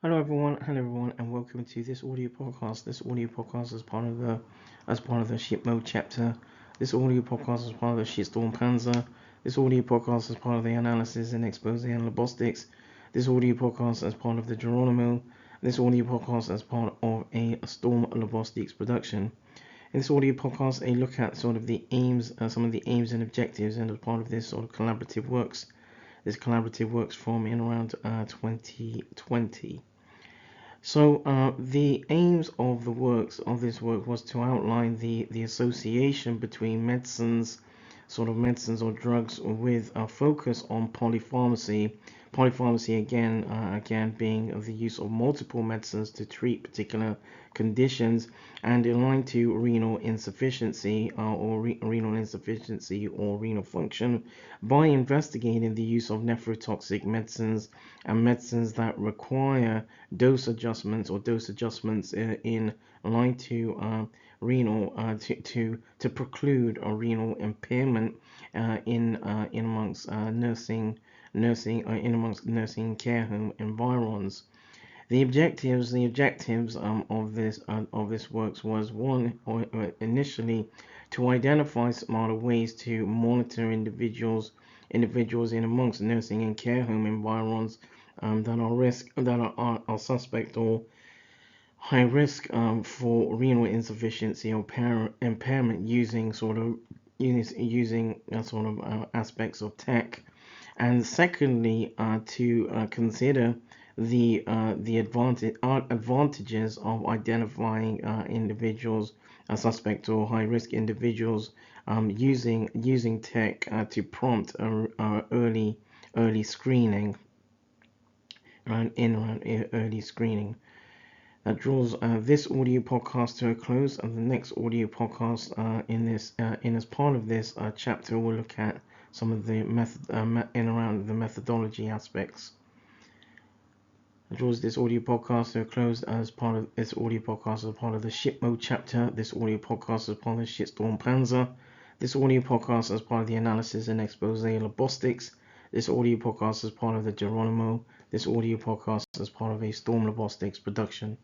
Hello everyone, and welcome to this audio podcast. This audio podcast is part of the ShiZMode Chapter. This audio podcast is part of the shitstorm Panzer. This audio podcast is part of the analysis and expose and lobostics. This audio podcast is part of the Geronimo. This audio podcast is part of a Storm Lobostics production. In this audio podcast, a look at sort of the aims, some of the aims and objectives, and as part of this sort of collaborative works. This collaborative works from in around 2020. So the aims of this work was to outline the association between medicines or drugs with a focus on polypharmacy. Polypharmacy again being the use of multiple medicines to treat particular conditions, and aligned to renal insufficiency or renal function by investigating the use of nephrotoxic medicines and medicines that require dose adjustments in line to renal to preclude a renal impairment in amongst nursing care home environs. The objectives of this works was one, initially to identify smarter ways to monitor individuals in amongst nursing and care home environs that are suspect or high risk for renal insufficiency or impairment using aspects of tech, and secondly to consider the advantages of identifying individuals, suspect or high risk individuals, using tech to prompt early screening early screening. That draws this audio podcast to a close, and the next audio podcast as part of this chapter will look at some of the around the methodology aspects. That draws this audio podcast to a close as part of this audio podcast as part of the ShiZMode Chapter. This audio podcast is part of the shitstorm Panzer. This audio podcast is part of the analysis and expose lobostics. This audio podcast is part of the Geronimo. This audio podcast is part of a Storm Lobostics production.